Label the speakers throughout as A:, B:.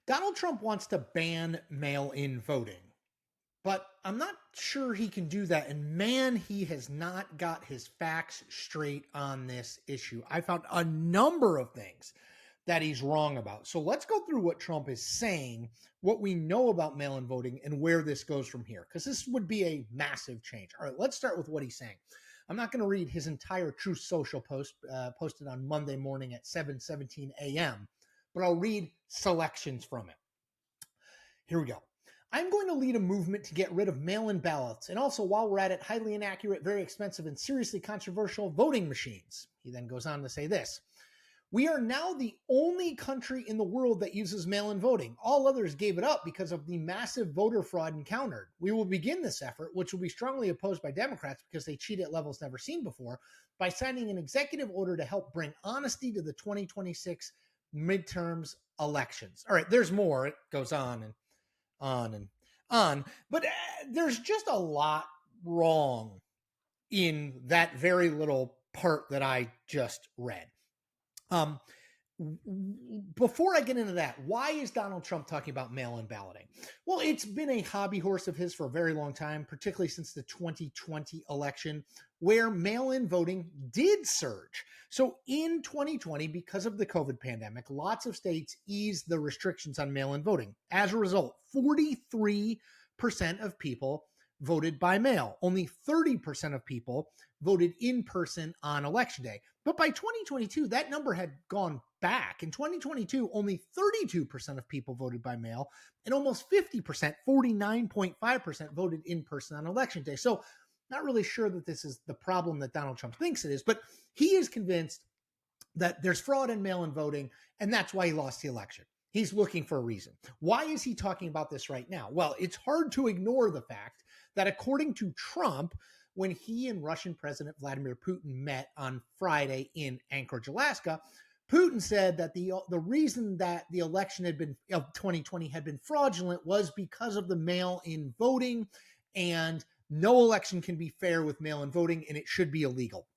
A: Donald Trump wants to ban mail-in voting, but I'm not sure he can do that. And man, he has not got his facts straight on this issue. I found a number of things that he's wrong about. So let's go through what Trump is saying, what we know about mail-in voting, and where this goes from here, because this would be a massive change. All right, let's start with what he's saying. I'm not going to read his entire Truth Social post posted on Monday morning at 7:17 a.m., but I'll read selections from it. Here we go. I'm going to lead a movement to get rid of mail-in ballots, and also, while we're at it, highly inaccurate, very expensive, and seriously controversial voting machines. He then goes on to say this. We are now the only country in the world that uses mail-in voting. All others gave it up because of the massive voter fraud encountered. We will begin this effort, which will be strongly opposed by Democrats because they cheat at levels never seen before, by signing an executive order to help bring honesty to the 2026 midterms elections. All right, there's more. It goes on and on and on. But there's just a lot wrong in that very little part that I just read. Before I get into that, why is Donald Trump talking about mail-in balloting? Well, it's been a hobby horse of his for a very long time, particularly since the 2020 election, where mail-in voting did surge. So in 2020, because of the COVID pandemic, lots of states eased the restrictions on mail-in voting. As a result, 43% of people voted by mail. Only 30% of people voted in person on election day. But by 2022, that number had gone back. In 2022, only 32% of people voted by mail, and almost 50%, 49.5%, voted in person on election day. So not really sure that this is the problem that Donald Trump thinks it is, but he is convinced that there's fraud in mail-in voting, and that's why he lost the election. He's looking for a reason. Why is he talking about this right now? Well, it's hard to ignore the fact that according to Trump, when he and Russian President Vladimir Putin met on Friday in Anchorage, Alaska, Putin said that the reason that the election of 2020 had been fraudulent was because of the mail-in voting, and no election can be fair with mail-in voting, and it should be illegal.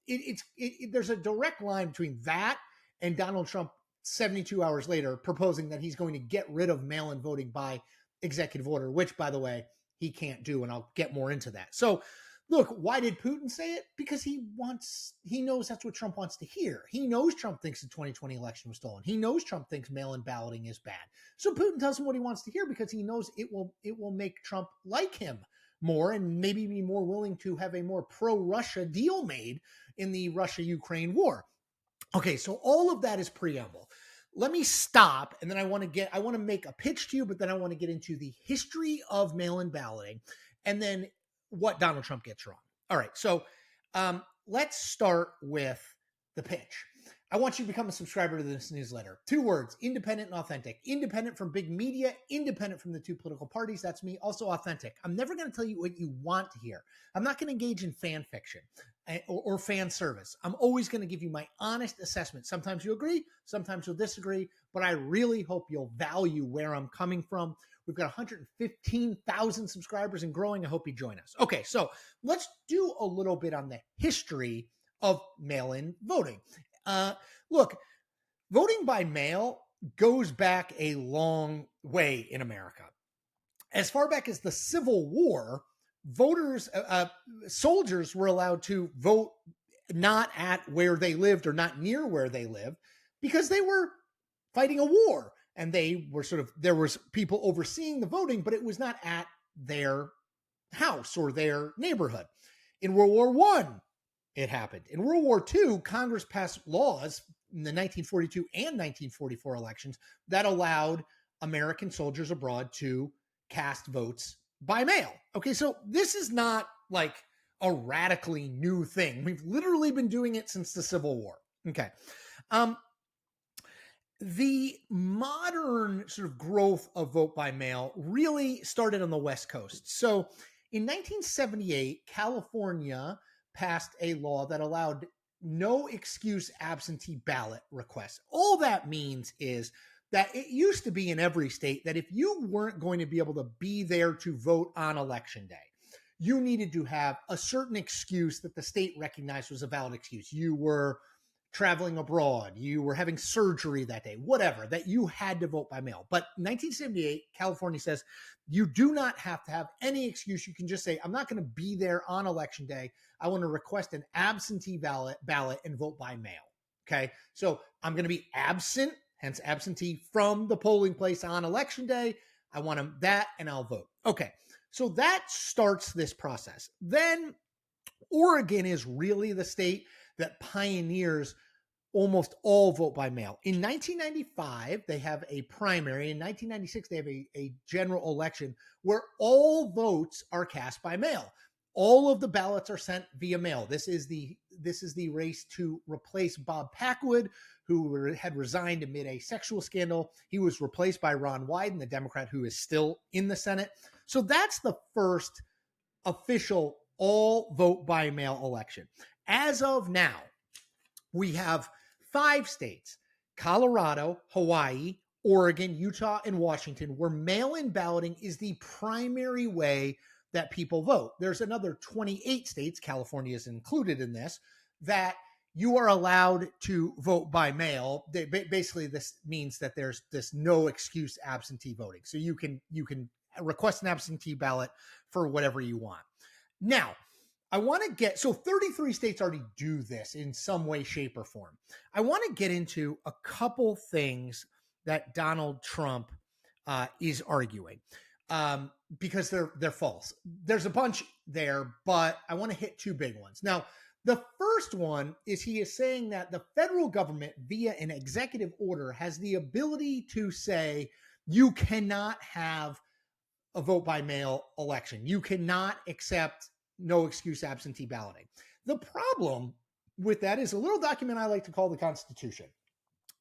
A: There's a direct line between that and Donald Trump 72 hours later proposing that he's going to get rid of mail-in voting by executive order, which, by the way, he can't do, and I'll get more into that. So, look, why did Putin say it? Because he knows that's what Trump wants to hear. He knows Trump thinks the 2020 election was stolen. He knows Trump thinks mail-in balloting is bad. So Putin tells him what he wants to hear because he knows it will make Trump like him more and maybe be more willing to have a more pro-Russia deal made in the Russia-Ukraine war. Okay, so all of that is preamble. Let me stop, and then I want to make a pitch to you, but then I want to get into the history of mail-in balloting, and then what Donald Trump gets wrong. All right, so let's start with the pitch. I want you to become a subscriber to this newsletter. 2 words, independent and authentic. Independent from big media, independent from the 2 political parties. That's me. Also authentic. I'm never going to tell you what you want to hear. I'm not going to engage in fan fiction or fan service. I'm always going to give you my honest assessment. Sometimes you agree, sometimes you'll disagree, but I really hope you'll value where I'm coming from. We've got 115,000 subscribers and growing. I hope you join us. Okay, so let's do a little bit on the history of mail-in voting. Look, voting by mail goes back a long way in America. As far back as the Civil War, soldiers were allowed to vote not at where they lived or not near where they lived because they were fighting a war. And they were there was people overseeing the voting, but it was not at their house or their neighborhood. In World War I, it happened. In World War II, Congress passed laws in the 1942 and 1944 elections that allowed American soldiers abroad to cast votes by mail. Okay, so this is not like a radically new thing. We've literally been doing it since the Civil War. Okay. The modern growth of vote by mail really started on the West Coast. So in 1978, California passed a law that allowed no excuse absentee ballot requests. All that means is that it used to be in every state that if you weren't going to be able to be there to vote on election day, you needed to have a certain excuse that the state recognized was a valid excuse. You were traveling abroad, you were having surgery that day, whatever, that you had to vote by mail. But 1978, California says you do not have to have any excuse. You can just say, I'm not going to be there on election day. I want to request an absentee ballot and vote by mail. Okay. So I'm going to be absent, hence absentee, from the polling place on election day. I want that and I'll vote. Okay. So that starts this process. Then Oregon is really the state that pioneers almost all vote by mail. In 1995, they have a primary. In 1996, they have a general election where all votes are cast by mail. All of the ballots are sent via mail. This is the race to replace Bob Packwood, who had resigned amid a sexual scandal. He was replaced by Ron Wyden, the Democrat who is still in the Senate. So that's the first official all vote by mail election. As of now, we have 5 states, Colorado, Hawaii, Oregon, Utah, and Washington, where mail-in balloting is the primary way that people vote. There's another 28 states, California is included in this, that you are allowed to vote by mail. Basically, this means that there's this no excuse absentee voting. So you can request an absentee ballot for whatever you want. Now, I want to get, so 33 states already do this in some way, shape, or form. I want to get into a couple things that Donald Trump is arguing because they're false. There's a bunch there, but I want to hit 2 big ones. Now, the first one is he is saying that the federal government, via an executive order, has the ability to say you cannot have a vote by mail election. You cannot accept no excuse absentee balloting. The problem with that is a little document I like to call the Constitution.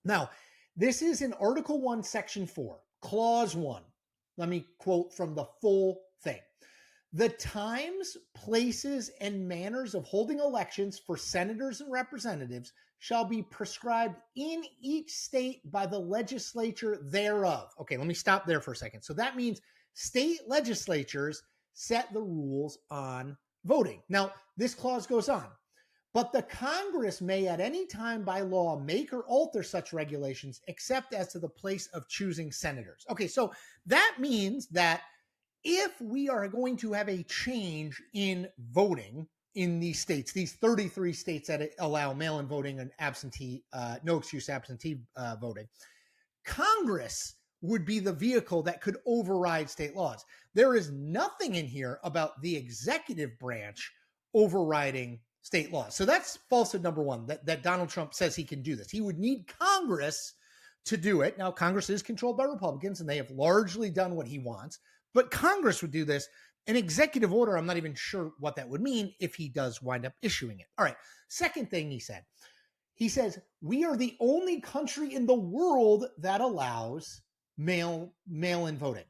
A: Now, this is in Article 1, Section 4, Clause 1. Let me quote from the full thing. The times, places, and manners of holding elections for senators and representatives shall be prescribed in each state by the legislature thereof. Okay, let me stop there for a second. So that means state legislatures set the rules on voting. Now, this clause goes on, but the Congress may at any time by law make or alter such regulations except as to the place of choosing senators. Okay, so that means that if we are going to have a change in voting in these states, these 33 states that allow mail-in voting and absentee, no excuse absentee voting, Congress would be the vehicle that could override state laws. There is nothing in here about the executive branch overriding state laws. So that's falsehood number one, that Donald Trump says he can do this. He would need Congress to do it. Now, Congress is controlled by Republicans, and they have largely done what he wants, but Congress would do this. An executive order, I'm not even sure what that would mean if he does wind up issuing it. All right, second thing he says, we are the only country in the world that allows mail-in voting.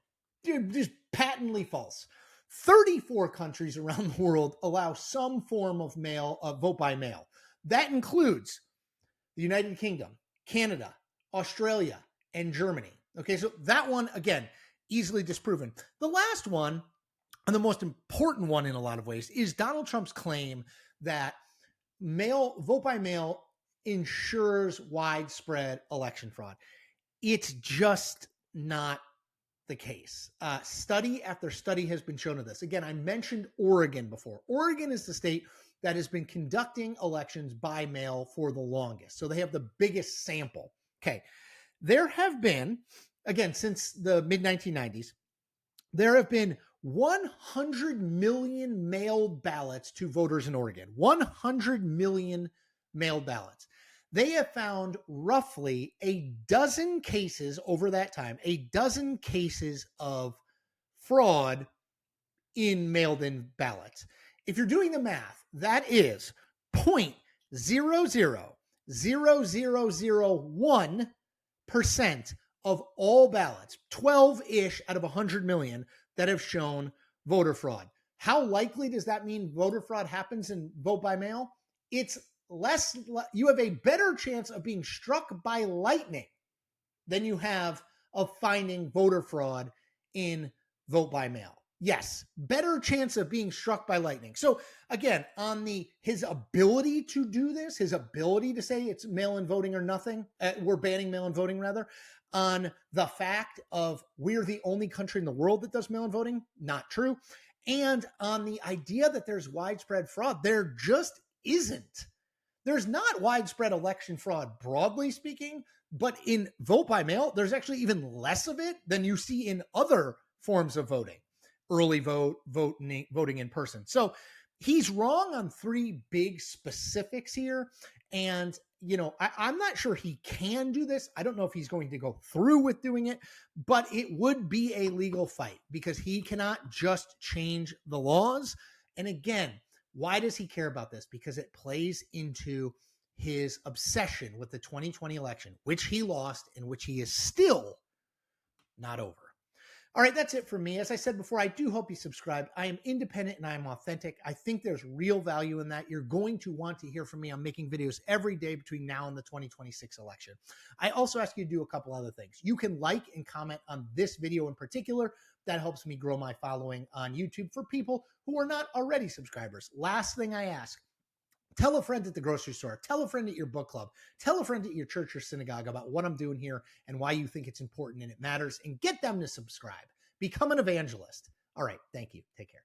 A: Just patently false. 34 countries around the world allow some form of vote by mail. That includes the United Kingdom, Canada, Australia, and Germany. Okay, so that one, again, easily disproven. The last one, and the most important one in a lot of ways, is Donald Trump's claim that vote by mail ensures widespread election fraud. It's just not the case. Study after study has been shown of this. Again, I mentioned Oregon before. Oregon is the state that has been conducting elections by mail for the longest. So they have the biggest sample. Okay. There have been, again, since the mid-1990s, there have been 100 million mailed ballots to voters in Oregon. 100 million mailed ballots. They have found roughly a dozen cases over that time, a dozen cases of fraud in mailed-in ballots. If you're doing the math, that is 0.00001% of all ballots, 12-ish out of 100 million that have shown voter fraud. How likely does that mean voter fraud happens in vote by mail? It's less, you have a better chance of being struck by lightning than you have of finding voter fraud in vote by mail. Yes, better chance of being struck by lightning. So again, on his ability to do this, his ability to say it's mail-in voting or nothing, we're banning mail-in voting rather, on the fact of we're the only country in the world that does mail-in voting, not true. And on the idea that there's widespread fraud, there just isn't. There's not widespread election fraud, broadly speaking, but in vote by mail, there's actually even less of it than you see in other forms of voting, early voting in person. So he's wrong on three big specifics here. And, I'm not sure he can do this. I don't know if he's going to go through with doing it, but it would be a legal fight because he cannot just change the laws. And again, why does he care about this? Because it plays into his obsession with the 2020 election, which he lost and which he is still not over. All right, that's it for me. As I said before, I do hope you subscribed. I am independent and I am authentic. I think there's real value in that. You're going to want to hear from me. I'm making videos every day between now and the 2026 election. I also ask you to do a couple other things. You can like and comment on this video in particular. That helps me grow my following on YouTube for people who are not already subscribers. Last thing I ask, tell a friend at the grocery store, tell a friend at your book club, tell a friend at your church or synagogue about what I'm doing here and why you think it's important and it matters, and get them to subscribe. Become an evangelist. All right. Thank you. Take care.